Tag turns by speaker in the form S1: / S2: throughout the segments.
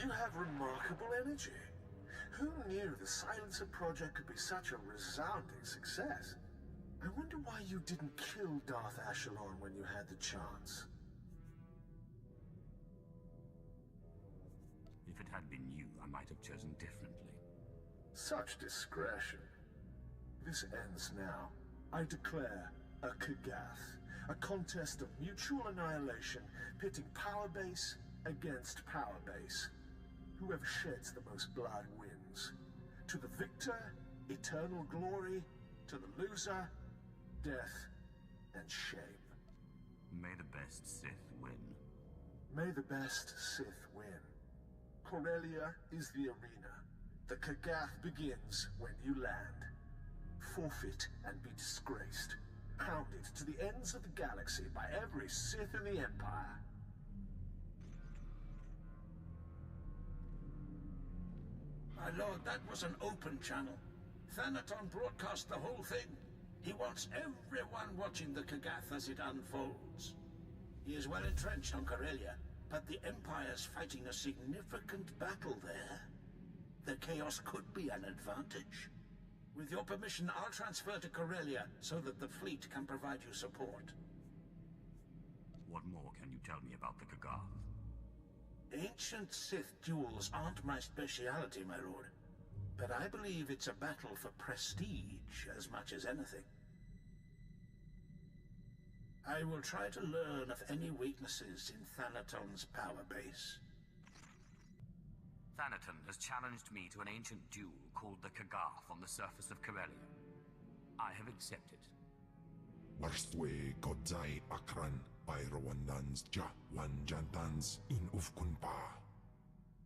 S1: You have remarkable energy. Who knew the Silencer project could be such a resounding success? I wonder why you didn't kill Darth Ashalon when you had the chance.
S2: If it had been you, I might have chosen differently.
S1: Such discretion. This ends now. I declare a Kaggath, a contest of mutual annihilation, pitting power base against power base. Whoever sheds the most blood wins. To the victor, eternal glory. To the loser, death and shame.
S2: May the best Sith win.
S1: May the best Sith win. Corellia is the arena. The Kaggath begins when you land. Forfeit and be disgraced. Pounded to the ends of the galaxy by every Sith in the Empire.
S3: My lord, that was an open channel. Thanaton broadcast the whole thing. He wants everyone watching the Kaggath as it unfolds. He is well entrenched on Corellia, but the Empire's fighting a significant battle there. The chaos could be an advantage. With your permission, I'll transfer to Corellia so that the fleet can provide you support.
S2: What more can you tell me about the Kaggath?
S3: Ancient Sith duels aren't my speciality, my lord. But I believe it's a battle for prestige as much as anything. I will try to learn of any weaknesses in Thanaton's power base.
S2: Thanaton has challenged me to an ancient duel called the Kaggath on the surface of Corellia. I have accepted.
S4: Warstwe godzai akran Pyrawandans ja wanjantans in ufkunpa.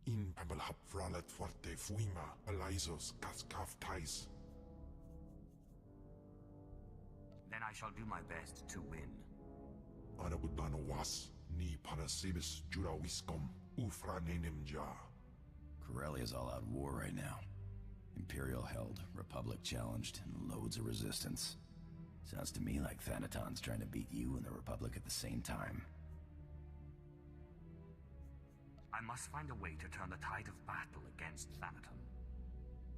S4: In pambalhap fralet forte fuima alaisos kaskaf tais.
S2: Then I shall do my best to win.
S4: Anabudano was ni panasibis jurawiskom ufranenim ja.
S5: Corellia's all-out war right now. Imperial held, Republic challenged, and loads of resistance. Sounds to me like Thanaton's trying to beat you and the Republic at the same time.
S2: I must find a way to turn the tide of battle against Thanaton.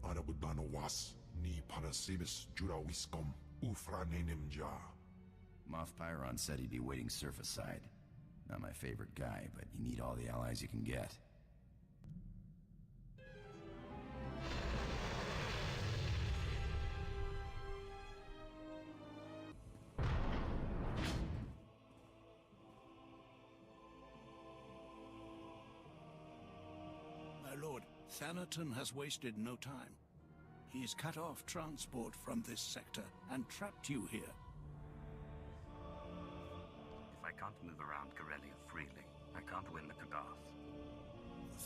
S4: Anabudano was ni panasibis jurawiskom ufranenim ja.
S5: Moff Pyron said he'd be waiting surface side. Not my favorite guy, but you need all the allies you can get.
S3: My lord, Thanaton has wasted no time. He's cut off transport from this sector and trapped you here.
S2: If I can't move around Corellia freely, I can't win the Kaggath.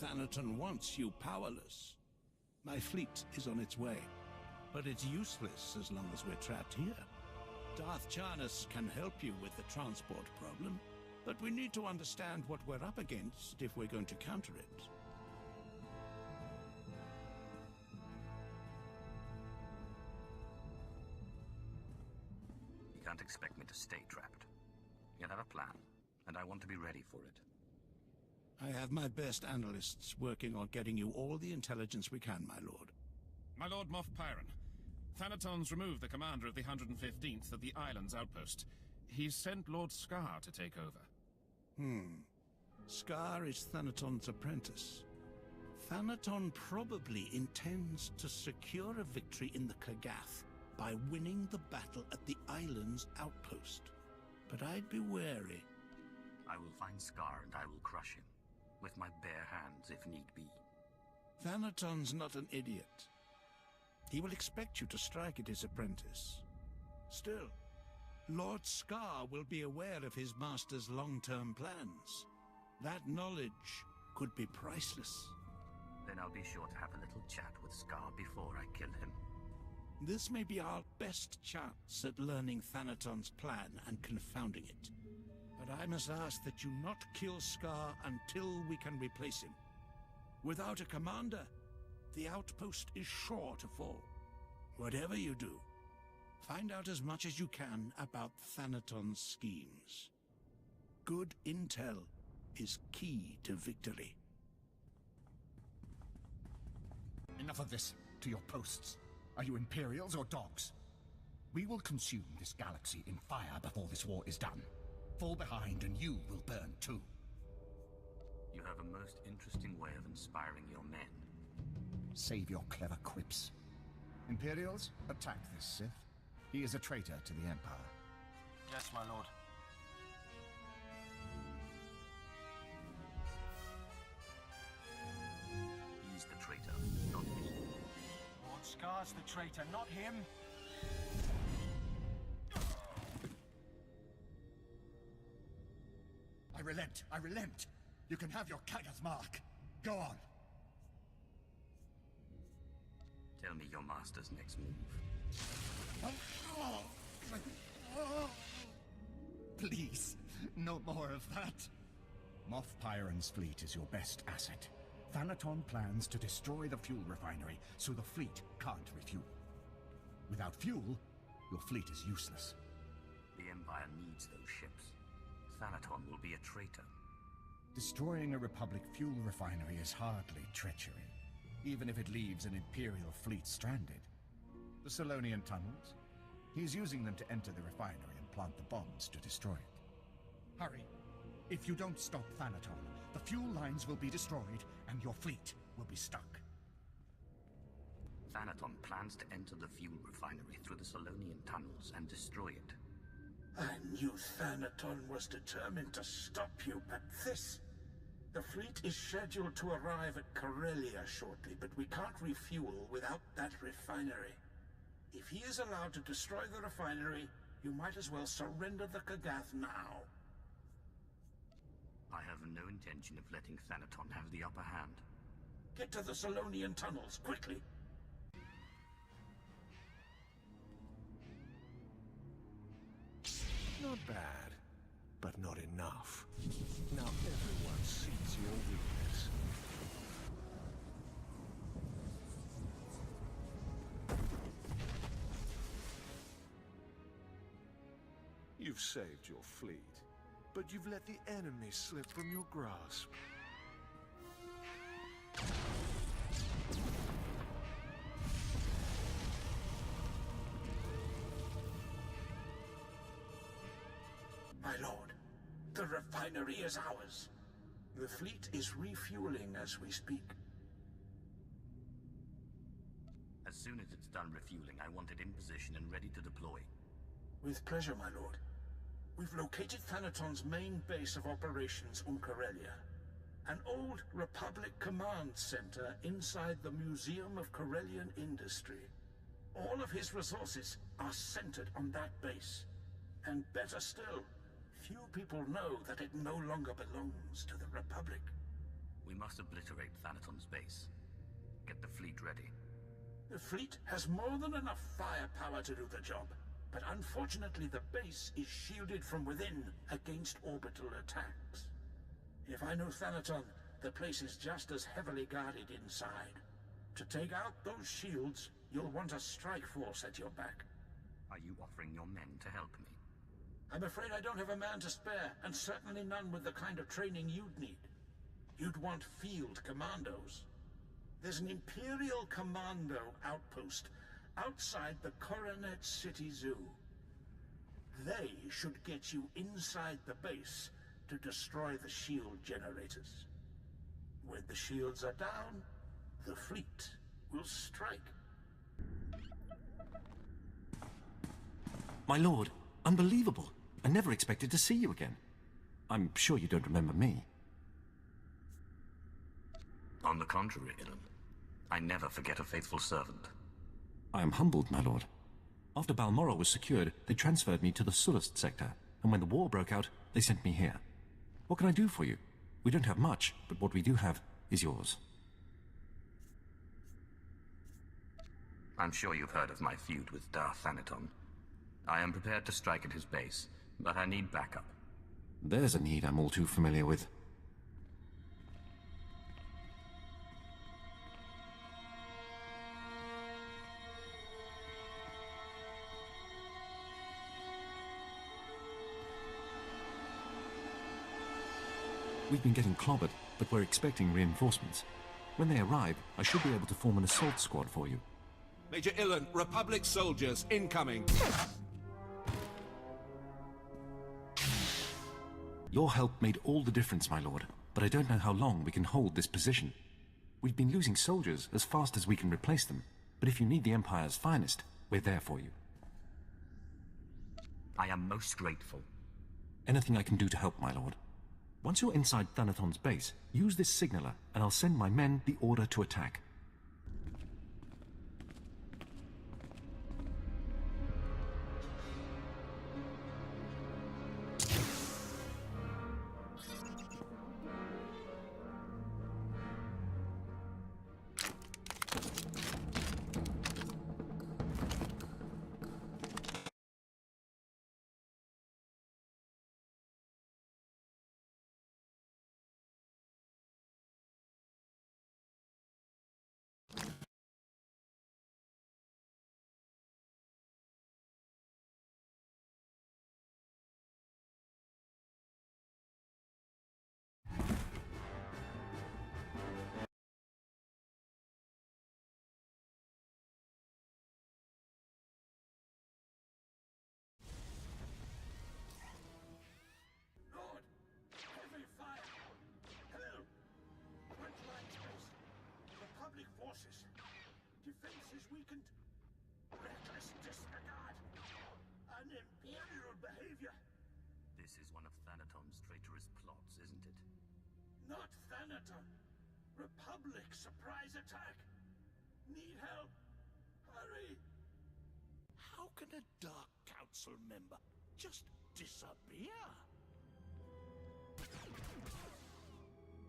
S3: Thanaton wants you powerless. My fleet is on its way, but it's useless as long as we're trapped here. Darth Charnas can help you with the transport problem, but we need to understand what we're up against if we're going to counter it.
S2: You can't expect me to stay trapped. You'll have a plan, and I want to be ready for it.
S3: I have my best analysts working on getting you all the intelligence we can, my lord.
S6: My lord Moff Pyron, Thanaton's removed the commander of the 115th at the island's outpost. He's sent Lord Scar to take over.
S3: Scar is Thanaton's apprentice. Thanaton probably intends to secure a victory in the Kaggath by winning the battle at the island's outpost. But I'd be wary.
S2: I will find Scar and I will crush him. With my bare hands, if need be.
S3: Thanaton's not an idiot. He will expect you to strike at his apprentice. Still, Lord Scar will be aware of his master's long-term plans. That knowledge could be priceless.
S2: Then I'll be sure to have a little chat with Scar before I kill him.
S3: This may be our best chance at learning Thanaton's plan and confounding it. But I must ask that you not kill Scar until we can replace him. Without a commander, the outpost is sure to fall. Whatever you do, find out as much as you can about Thanaton's schemes. Good intel is key to victory.
S7: Enough of this. To your posts. Are you Imperials or dogs? We will consume this galaxy in fire before this war is done. Fall behind and you will burn too.
S2: You have a most interesting way of inspiring your men.
S7: Save your clever quips. Imperials, attack this Sith. He is a traitor to the Empire.
S8: Yes, my lord.
S2: He's the traitor, not me.
S8: Lord Scar's the traitor, not him.
S7: I relent. I relent. You can have your Kaggath mark. Go on.
S2: Tell me your master's next move.
S7: Please, no more of that. Moff Pyron's fleet is your best asset. Thanaton plans to destroy the fuel refinery, so the fleet can't refuel. Without fuel, your fleet is useless.
S2: The Empire needs those ships. Thanaton will be a traitor.
S7: Destroying a Republic fuel refinery is hardly treachery, even if it leaves an Imperial fleet stranded. The Solonian tunnels? He's using them to enter the refinery and plant the bombs to destroy it. Hurry. If you don't stop Thanaton, the fuel lines will be destroyed and your fleet will be stuck.
S2: Thanaton plans to enter the fuel refinery through the Solonian tunnels and destroy it.
S3: I knew Thanaton was determined to stop you, but this... The fleet is scheduled to arrive at Corellia shortly, but we can't refuel without that refinery. If he is allowed to destroy the refinery, you might as well surrender the Kaggath now.
S2: I have no intention of letting Thanaton have the upper hand.
S3: Get to the Solonian tunnels, quickly!
S1: Not bad, but not enough. Now everyone sees your weakness. You've saved your fleet, but you've let the enemy slip from your grasp.
S3: My lord, the refinery is ours. The fleet is refueling as we speak.
S2: As soon as it's done refueling, I want it in position and ready to deploy.
S3: With pleasure, my lord. We've located Thanaton's main base of operations on Corellia. An old Republic command center inside the Museum of Corellian Industry. All of his resources are centered on that base. And better still, few people know that it no longer belongs to the Republic.
S2: We must obliterate Thanaton's base. Get the fleet ready.
S3: The fleet has more than enough firepower to do the job, but unfortunately the base is shielded from within against orbital attacks. If I know Thanaton, the place is just as heavily guarded inside. To take out those shields, you'll want a strike force at your back.
S2: Are you offering your men to help me?
S3: I'm afraid I don't have a man to spare, and certainly none with the kind of training you'd need. You'd want field commandos. There's an Imperial Commando outpost outside the Coronet City Zoo. They should get you inside the base to destroy the shield generators. When the shields are down, the fleet will strike.
S9: My lord, unbelievable. I never expected to see you again. I'm sure you don't remember me.
S2: On the contrary, Ilum. I never forget a faithful servant.
S9: I am humbled, my lord. After Balmoral was secured, they transferred me to the Sullust sector, and when the war broke out, they sent me here. What can I do for you? We don't have much, but what we do have is yours.
S2: I'm sure you've heard of my feud with Darth Thanaton. I am prepared to strike at his base, but I need backup.
S9: There's a need I'm all too familiar with. We've been getting clobbered, but we're expecting reinforcements. When they arrive, I should be able to form an assault squad for you.
S10: Major Illan, Republic soldiers incoming.
S9: Your help made all the difference, my lord, but I don't know how long we can hold this position. We've been losing soldiers as fast as we can replace them, but if you need the Empire's finest, we're there for you.
S2: I am most grateful.
S9: Anything I can do to help, my lord. Once you're inside Thanaton's base, use this signaler, and I'll send my men the order to attack.
S3: Defense is weakened. Reckless disregard. An imperial behavior.
S2: This is one of Thanaton's traitorous plots, isn't it?
S3: Not Thanaton. Republic surprise attack. Need help. Hurry. How can a Dark Council member just disappear?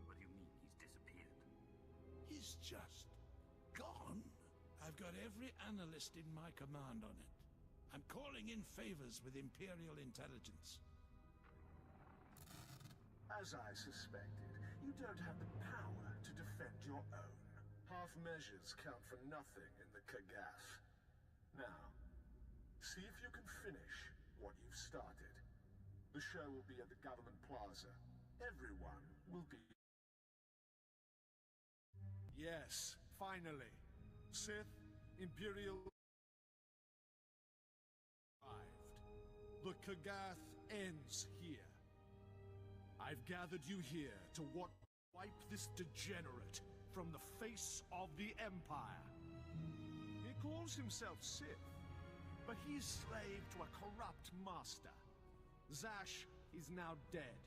S2: What do you mean he's disappeared?
S3: He's just gone. I've got every analyst in my command on it. I'm calling in favors with Imperial intelligence.
S1: As I suspected, you don't have the power to defend your own. Half measures count for nothing in the Kaggath. Now, see if you can finish what you've started. The show will be at the government plaza. Everyone will be...
S11: Yes, finally. Sith, Imperial... arrived. The Kaggath ends here. I've gathered you here to wipe this degenerate from the face of the Empire. He calls himself Sith, but he's slave to a corrupt master. Zash is now dead,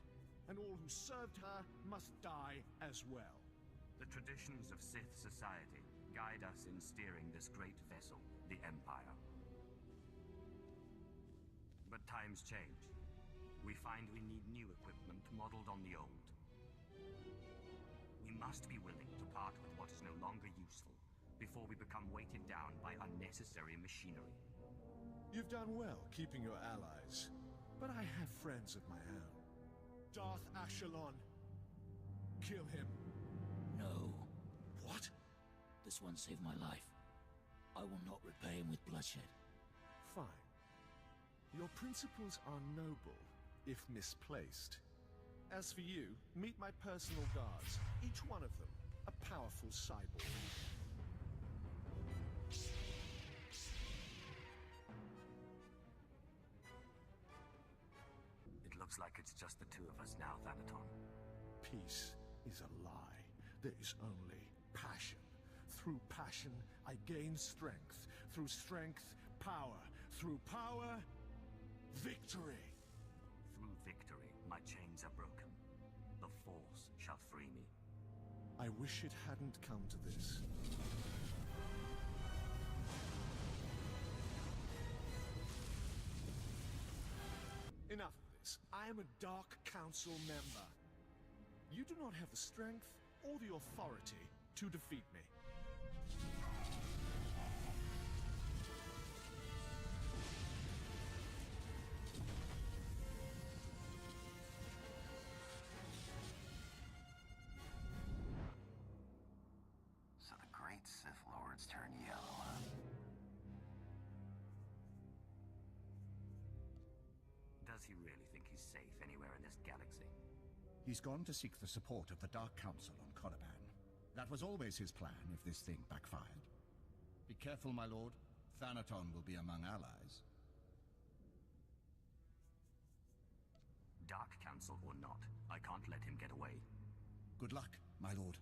S11: and all who served her must die as well.
S2: The traditions of Sith society guide us in steering this great vessel, the Empire. But times change. We find we need new equipment modeled on the old. We must be willing to part with what is no longer useful before we become weighted down by unnecessary machinery.
S11: You've done well keeping your allies, but I have friends of my own. Darth Ashalon. Kill him.
S3: No.
S11: What?
S3: This one saved my life. I will not repay him with bloodshed.
S11: Fine. Your principles are noble, if misplaced. As for you, meet my personal guards, each one of them a powerful cyborg.
S2: It looks like it's just the two of us now, Thanaton.
S11: Peace is a lie. There is only passion. Through passion, I gain strength. Through strength, power. Through power, victory.
S2: Through victory, my chains are broken. The Force shall free me.
S11: I wish it hadn't come to this. Enough of this. I am a Dark Council member. You do not have the strength or the authority to defeat me.
S5: So the great Sith Lords turn yellow, huh?
S2: Does he really think he's safe anywhere in this galaxy?
S7: He's gone to seek the support of the Dark Council on Korriban. That was always his plan if this thing backfired. Be careful, my lord. Thanaton will be among allies.
S2: Dark Council or not, I can't let him get away.
S7: Good luck, my lord.